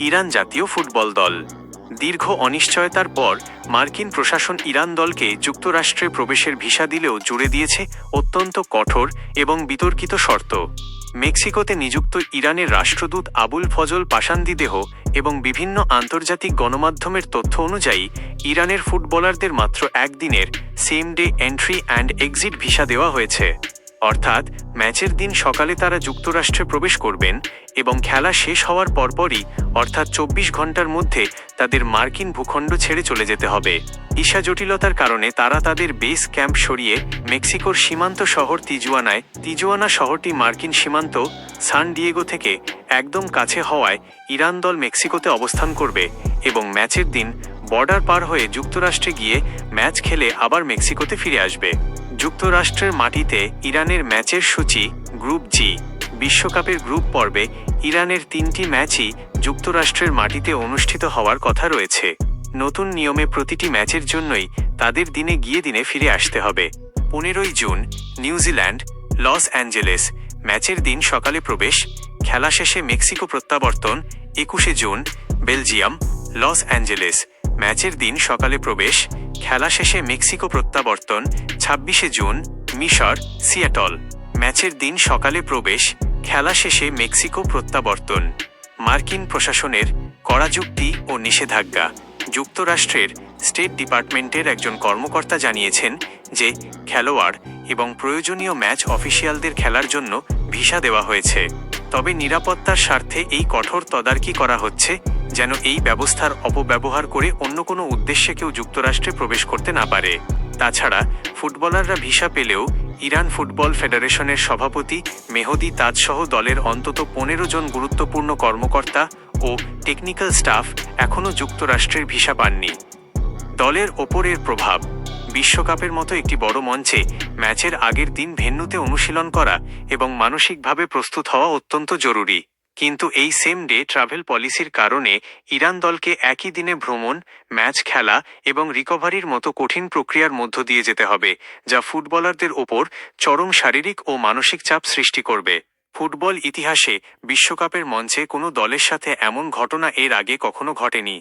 Iran জাতীয় football দল। দীর্ঘ অনিশ্চয়তার পর মার্কিন প্রশাসন ইরান দলকে যুক্তরাষ্ট্রে প্রবেশের ভিসা দিলেও জুড়ে দিয়েছে অত্যন্ত কঠোর এবং বিতর্কিত শর্ত। মেক্সিকোতে নিযুক্ত ইরানের রাষ্ট্রদূত আবুল ফজল পাশান্দিদেহ এবং বিভিন্ন আন্তর্জাতিক গণমাধ্যমের তথ্য অনুযায়ী ইরানের ফুটবলারদের মাত্র একদিনের same day entry and exit visa দেওয়া হয়েছে। অর্থাৎ ম্যাচের দিন সকালে তারা যুক্তরাষ্ট্রে প্রবেশ করবেন এবং খেলা শেষ হওয়ার পরপরই অর্থাৎ 24 ঘন্টার মধ্যে তাদের মার্কিন ভূখণ্ড ছেড়ে চলে যেতে হবে। ভিসা জটিলতার কারণে তারা তাদের বেস ক্যাম্প সরিয়ে মেক্সিকোর সীমান্ত শহর তিজুয়ানা শহরটি মার্কিন সীমান্ত সান ডিয়েগো থেকে একদম কাছে হওয়ায় ইরান দল মেক্সিকোতে অবস্থান করবে এবং ম্যাচের দিন বর্ডার পার হয়ে যুক্তরাষ্ট্রে গিয়ে ম্যাচ খেলে আবার মেক্সিকোতে ফিরে আসবে। যুক্তরাষ্ট্রের মাটিতে ইরানের ম্যাচের সূচি গ্রুপ জি। বিশ্বকাপের গ্রুপ পর্বে ইরানের 3টি ম্যাচই যুক্তরাষ্ট্রের মাটিতে অনুষ্ঠিত হওয়ার কথা রয়েছে। নতুন নিয়মে প্রতিটি ম্যাচের জন্যই তাদের দিনে গিয়ে দিনে ফিরে আসতে হবে। 15ই জুন নিউজিল্যান্ড লস অ্যাঞ্জেলেস, ম্যাচের দিন সকালে প্রবেশ, খেলা শেষে মেক্সিকো প্রত্যাবর্তন। 21শে জুন বেলজিয়াম লস অ্যাঞ্জেলেস, ম্যাচের দিন সকালে প্রবেশ, খেলা শেষে মেক্সিকো প্রত্যাবর্তন। 26শে জুন মিশর সিয়াটল, ম্যাচের দিন সকালে প্রবেশ, খেলা শেষে মেক্সিকো প্রত্যাবর্তন। মার্কিন প্রশাসনের কড়া যুক্তি ও নিষেধাজ্ঞা। যুক্তরাষ্ট্রের স্টেট ডিপার্টমেন্টের একজন কর্মকর্তা জানিয়েছেন যে খেলোয়াড় এবং প্রয়োজনীয় ম্যাচ অফিসিয়ালদের খেলার জন্য ভিসা দেওয়া হয়েছে, তবে নিরাপত্তার স্বার্থে এই কঠোর তদারকি করা হচ্ছে যেন এই ব্যবস্থার অপব্যবহার করে অন্য কোনো উদ্দেশ্যে কেউ যুক্তরাষ্ট্রে প্রবেশ করতে না পারে। তাছাড়া ফুটবলাররা ভিসা পেলেও ইরান ফুটবল ফেডারেশনের সভাপতি মেহদি তাজসহ দলের অন্তত 15 জন গুরুত্বপূর্ণ কর্মকর্তা ও টেকনিক্যাল স্টাফ এখনও যুক্তরাষ্ট্রের ভিসা পাননি। দলের ওপরের প্রভাব। বিশ্বকাপের মতো একটি বড় মঞ্চে ম্যাচের আগের দিন ভেন্যুতে অনুশীলন করা এবং মানসিকভাবে প্রস্তুত হওয়া অত্যন্ত জরুরি। কিন্তু এই সেম ডে ট্রাভেল পলিসির কারণে ইরান দলকে একই দিনে ভ্রমণ, ম্যাচ খেলা এবং রিকভারির মতো কঠিন প্রক্রিয়ার মধ্য দিয়ে যেতে হবে, যা ফুটবলারদের ওপর চরম শারীরিক ও মানসিক চাপ সৃষ্টি করবে। ফুটবল ইতিহাসে বিশ্বকাপের মঞ্চে কোনো দলের সাথে এমন ঘটনা এর আগে কখনো ঘটেনি।